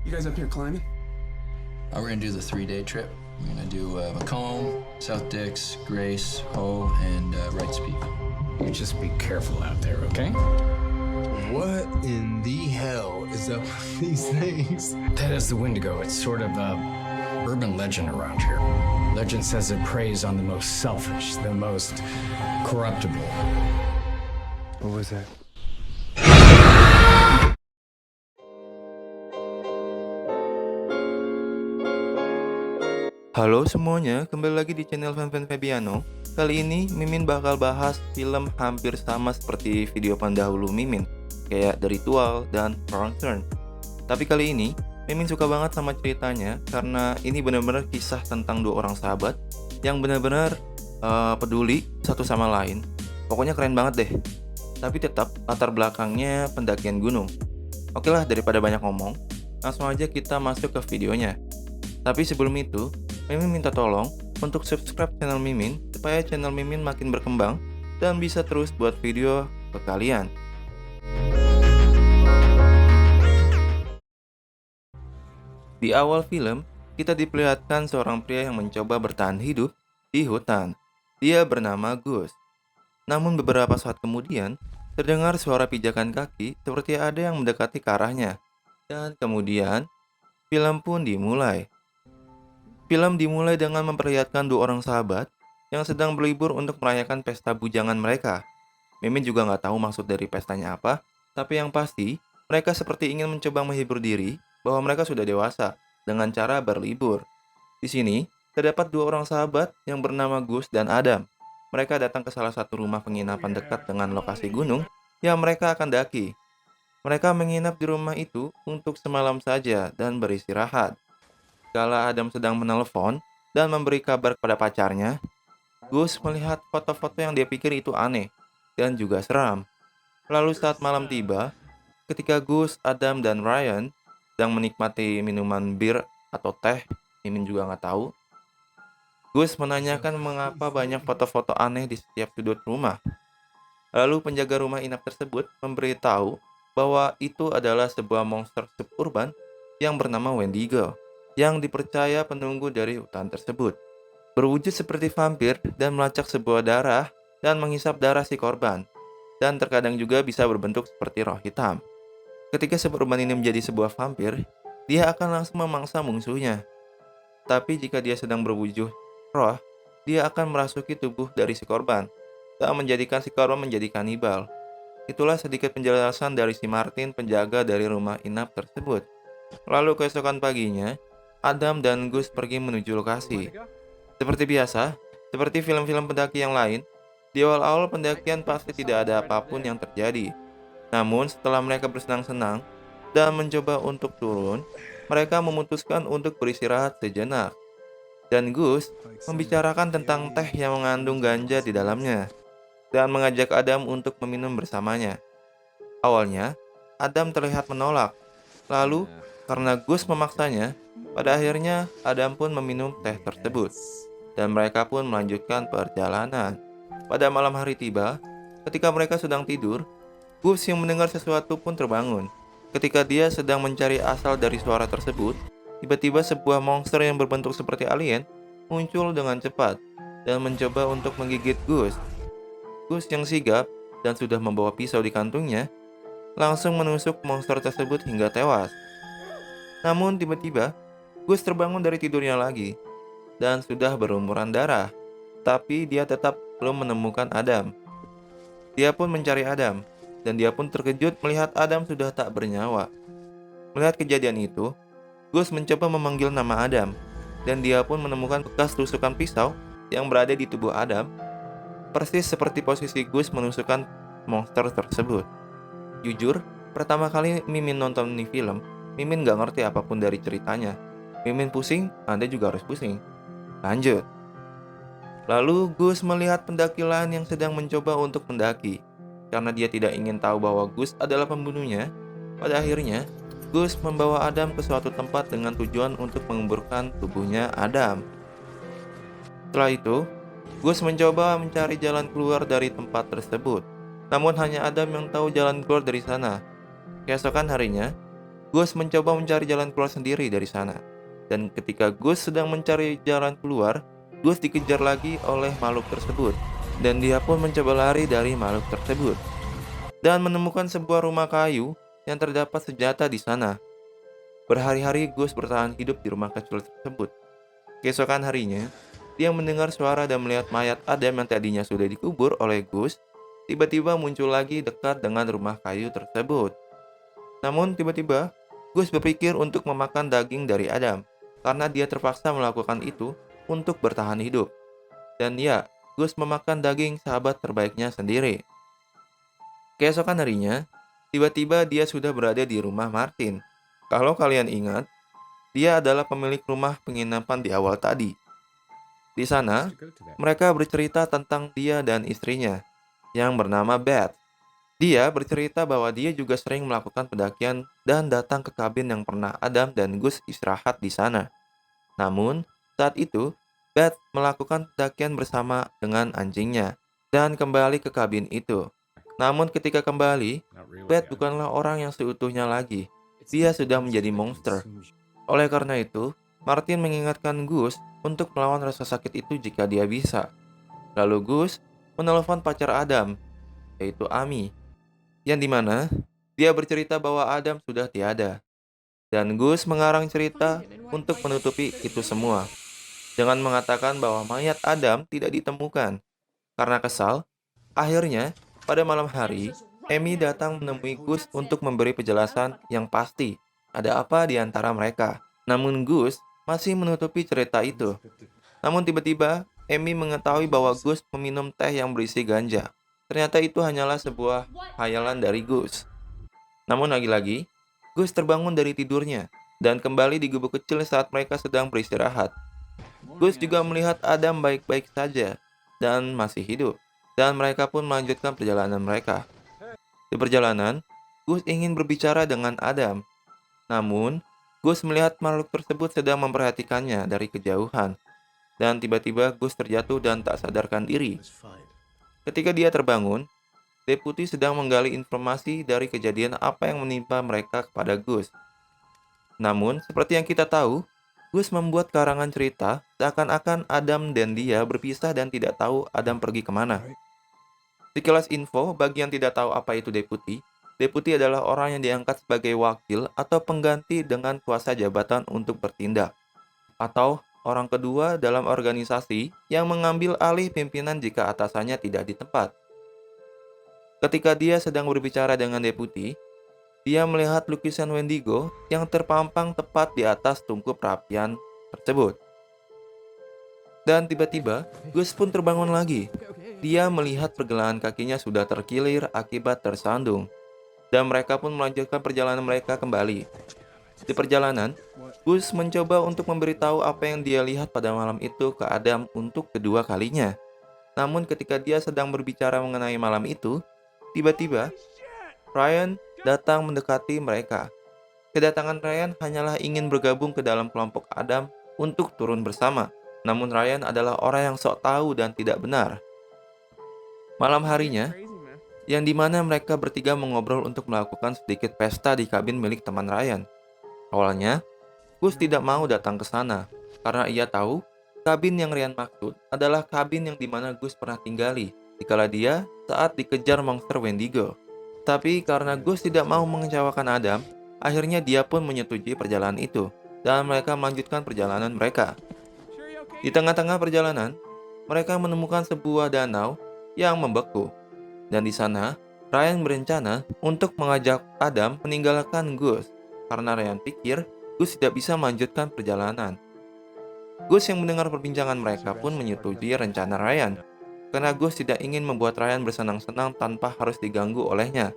You guys up here climbing? We're gonna do the 3-day trip. We're gonna do Macomb, South Dix, Grace, Ho, and Wrights Peak. You just be careful out there, okay? What in the hell is up with these things? That is the Wendigo. It's sort of a urban legend around here. Legend says it preys on the most selfish, the most corruptible. What was that? Halo semuanya, kembali lagi di channel Fan Febiano. Kali ini Mimin bakal bahas film hampir sama seperti video pendahulu Mimin, kayak The Ritual dan Wrong Turn. Tapi kali ini Mimin suka banget sama ceritanya karena ini benar-benar kisah tentang dua orang sahabat yang benar-benar peduli satu sama lain. Pokoknya keren banget deh. Tapi tetap latar belakangnya pendakian gunung. Oke lah, daripada banyak ngomong, langsung aja kita masuk ke videonya. Tapi sebelum itu, Mimin minta tolong untuk subscribe channel Mimin supaya channel Mimin makin berkembang dan bisa terus buat video ke kalian. Di awal film, kita diperlihatkan seorang pria yang mencoba bertahan hidup di hutan. Dia bernama Gus. Namun beberapa saat kemudian, terdengar suara pijakan kaki seperti ada yang mendekati ke arahnya. Dan kemudian, film pun dimulai. Film dimulai dengan memperlihatkan dua orang sahabat yang sedang berlibur untuk merayakan pesta bujangan mereka. Mimin juga nggak tahu maksud dari pestanya apa, tapi yang pasti, mereka seperti ingin mencoba menghibur diri bahwa mereka sudah dewasa dengan cara berlibur. Di sini, terdapat dua orang sahabat yang bernama Gus dan Adam. Mereka datang ke salah satu rumah penginapan dekat dengan lokasi gunung yang mereka akan daki. Mereka menginap di rumah itu untuk semalam saja dan beristirahat. Kala Adam sedang menelpon dan memberi kabar kepada pacarnya, Gus melihat foto-foto yang dia pikir itu aneh dan juga seram. Lalu saat malam tiba, ketika Gus, Adam, dan Ryan sedang menikmati minuman bir atau teh, Mimin juga nggak tahu, Gus menanyakan mengapa banyak foto-foto aneh di setiap sudut rumah. Lalu penjaga rumah inap tersebut memberitahu bahwa itu adalah sebuah monster suburban yang bernama Wendigo, yang dipercaya penunggu dari hutan tersebut. Berwujud seperti vampir dan melacak sebuah darah dan menghisap darah si korban. Dan terkadang juga bisa berbentuk seperti roh hitam. Ketika suburban ini menjadi sebuah vampir, dia akan langsung memangsa musuhnya. Tapi jika dia sedang berwujud roh, dia akan merasuki tubuh dari si korban dan menjadikan si korban menjadi kanibal. Itulah sedikit penjelasan dari si Martin, penjaga dari rumah inap tersebut. Lalu keesokan paginya, Adam dan Gus pergi menuju lokasi. Seperti biasa, seperti film-film pendaki yang lain, di awal-awal pendakian pasti tidak ada apapun yang terjadi. Namun setelah mereka bersenang-senang dan mencoba untuk turun, mereka memutuskan untuk beristirahat sejenak. Dan Gus membicarakan tentang teh yang mengandung ganja di dalamnya dan mengajak Adam untuk meminum bersamanya. Awalnya, Adam terlihat menolak. Lalu, karena Gus memaksanya, pada akhirnya Adam pun meminum teh tersebut. Dan mereka pun melanjutkan perjalanan. Pada malam hari tiba, ketika mereka sedang tidur, Gus yang mendengar sesuatu pun terbangun. Ketika dia sedang mencari asal dari suara tersebut, tiba-tiba sebuah monster yang berbentuk seperti alien muncul dengan cepat dan mencoba untuk menggigit Gus. Gus yang sigap dan sudah membawa pisau di kantungnya, langsung menusuk monster tersebut hingga tewas. Namun tiba-tiba, Gus terbangun dari tidurnya lagi dan sudah berlumuran darah. Tapi dia tetap belum menemukan Adam. Dia pun mencari Adam, dan dia pun terkejut melihat Adam sudah tak bernyawa. Melihat kejadian itu, Gus mencoba memanggil nama Adam, dan dia pun menemukan bekas tusukan pisau yang berada di tubuh Adam, persis seperti posisi Gus menusukkan monster tersebut. Jujur, pertama kali Mimin nonton ini film, Mimin gak ngerti apapun dari ceritanya. Mimin pusing, Anda juga harus pusing. Lanjut. Lalu Gus melihat pendaki lain yang sedang mencoba untuk mendaki. Karena dia tidak ingin tahu bahwa Gus adalah pembunuhnya, pada akhirnya Gus membawa Adam ke suatu tempat dengan tujuan untuk menguburkan tubuhnya Adam. Setelah itu, Gus mencoba mencari jalan keluar dari tempat tersebut. Namun hanya Adam yang tahu jalan keluar dari sana. Keesokan harinya, Gus mencoba mencari jalan keluar sendiri dari sana. Dan ketika Gus sedang mencari jalan keluar, Gus dikejar lagi oleh makhluk tersebut. Dan dia pun mencoba lari dari makhluk tersebut. Dan menemukan sebuah rumah kayu yang terdapat senjata di sana. Berhari-hari Gus bertahan hidup di rumah kecil tersebut. Keesokan harinya, dia mendengar suara dan melihat mayat Adam yang tadinya sudah dikubur oleh Gus, tiba-tiba muncul lagi dekat dengan rumah kayu tersebut. Namun tiba-tiba, Gus berpikir untuk memakan daging dari Adam, karena dia terpaksa melakukan itu untuk bertahan hidup. Dan ya, Gus memakan daging sahabat terbaiknya sendiri. Keesokan harinya, tiba-tiba dia sudah berada di rumah Martin. Kalau kalian ingat, dia adalah pemilik rumah penginapan di awal tadi. Di sana, mereka bercerita tentang dia dan istrinya, yang bernama Beth. Dia bercerita bahwa dia juga sering melakukan pendakian dan datang ke kabin yang pernah Adam dan Gus istirahat di sana. Namun, saat itu, Beth melakukan pendakian bersama dengan anjingnya dan kembali ke kabin itu. Namun ketika kembali, Beth bukanlah orang yang seutuhnya lagi. Dia sudah menjadi monster. Oleh karena itu, Martin mengingatkan Gus untuk melawan rasa sakit itu jika dia bisa. Lalu Gus menelpon pacar Adam, yaitu Amy, yang dimana dia bercerita bahwa Adam sudah tiada. Dan Gus mengarang cerita untuk menutupi itu semua, dengan mengatakan bahwa mayat Adam tidak ditemukan. Karena kesal, akhirnya pada malam hari, Amy datang menemui Gus untuk memberi penjelasan yang pasti ada apa di antara mereka. Namun Gus masih menutupi cerita itu. Namun tiba-tiba, Amy mengetahui bahwa Gus meminum teh yang berisi ganja. Ternyata itu hanyalah sebuah khayalan dari Gus. Namun lagi-lagi, Gus terbangun dari tidurnya dan kembali di gubuk kecil saat mereka sedang beristirahat. Gus juga melihat Adam baik-baik saja dan masih hidup. Dan mereka pun melanjutkan perjalanan mereka. Di perjalanan, Gus ingin berbicara dengan Adam. Namun, Gus melihat makhluk tersebut sedang memperhatikannya dari kejauhan. Dan tiba-tiba Gus terjatuh dan tak sadarkan diri. Ketika dia terbangun, Deputi sedang menggali informasi dari kejadian apa yang menimpa mereka kepada Gus. Namun, seperti yang kita tahu, Gus membuat karangan cerita seakan-akan Adam dan dia berpisah dan tidak tahu Adam pergi kemana. Sekilas info bagi yang tidak tahu apa itu deputi. Deputi adalah orang yang diangkat sebagai wakil atau pengganti dengan kuasa jabatan untuk bertindak. Atau orang kedua dalam organisasi yang mengambil alih pimpinan jika atasannya tidak di tempat. Ketika dia sedang berbicara dengan deputi, dia melihat lukisan Wendigo yang terpampang tepat di atas tungku perapian tersebut. Dan tiba-tiba, Gus pun terbangun lagi. Dia melihat pergelangan kakinya sudah terkilir akibat tersandung. Dan mereka pun melanjutkan perjalanan mereka kembali. Di perjalanan, Gus mencoba untuk memberitahu apa yang dia lihat pada malam itu ke Adam untuk kedua kalinya. Namun ketika dia sedang berbicara mengenai malam itu, tiba-tiba Ryan datang mendekati mereka. Kedatangan Ryan hanyalah ingin bergabung ke dalam kelompok Adam untuk turun bersama. Namun Ryan adalah orang yang sok tahu dan tidak benar. Malam harinya, yang dimana mereka bertiga mengobrol untuk melakukan sedikit pesta di kabin milik teman Ryan. Awalnya, Gus tidak mau datang ke sana, karena ia tahu kabin yang Ryan maksud adalah kabin yang dimana Gus pernah tinggali, dikala dia saat dikejar monster Wendigo. Tapi karena Gus tidak mau mengecewakan Adam, akhirnya dia pun menyetujui perjalanan itu, dan mereka melanjutkan perjalanan mereka. Di tengah-tengah perjalanan, mereka menemukan sebuah danau yang membeku. Dan di sana, Ryan berencana untuk mengajak Adam meninggalkan Gus, karena Ryan pikir Gus tidak bisa melanjutkan perjalanan. Gus yang mendengar perbincangan mereka pun menyetujui rencana Ryan, karena Gus tidak ingin membuat Ryan bersenang-senang tanpa harus diganggu olehnya.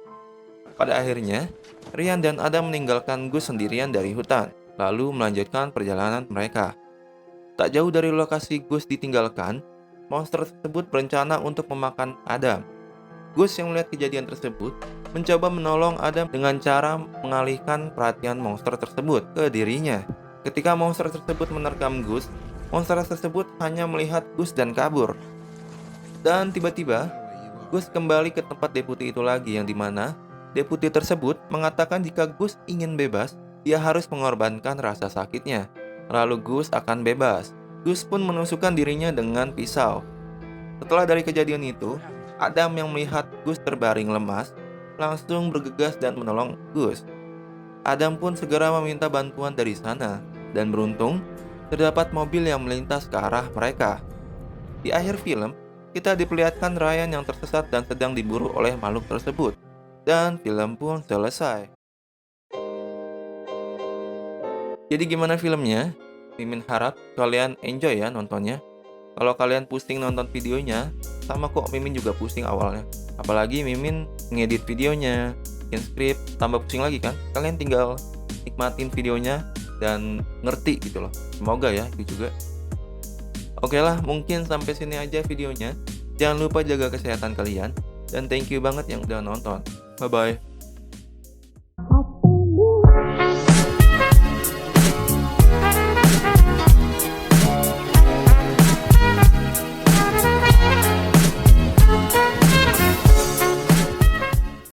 Pada akhirnya, Ryan dan Adam meninggalkan Gus sendirian dari hutan, lalu melanjutkan perjalanan mereka. Tak jauh dari lokasi Gus ditinggalkan, monster tersebut berencana untuk memakan Adam. Gus yang melihat kejadian tersebut mencoba menolong Adam dengan cara mengalihkan perhatian monster tersebut ke dirinya. Ketika monster tersebut menerkam Gus, monster tersebut hanya melihat Gus dan kabur. Dan tiba-tiba, Gus kembali ke tempat deputi itu lagi yang dimana Deputi tersebut mengatakan jika Gus ingin bebas, dia harus mengorbankan rasa sakitnya. Lalu Gus akan bebas. Gus pun menusukkan dirinya dengan pisau. Setelah dari kejadian itu, Adam yang melihat Gus terbaring lemas, langsung bergegas dan menolong Gus. Adam pun segera meminta bantuan dari sana, dan beruntung, terdapat mobil yang melintas ke arah mereka. Di akhir film, kita diperlihatkan Ryan yang tersesat dan sedang diburu oleh makhluk tersebut. Dan film pun selesai. Jadi gimana filmnya? Mimin harap kalian enjoy ya nontonnya. Kalau kalian pusing nonton videonya, sama kok Mimin juga pusing awalnya. Apalagi Mimin ngedit videonya, bikin skrip, tambah pusing lagi kan. Kalian tinggal nikmatin videonya dan ngerti gitu loh. Semoga ya itu juga. Oke lah, mungkin sampai sini aja videonya. Jangan lupa jaga kesehatan kalian. Dan thank you banget yang udah nonton. Bye-bye.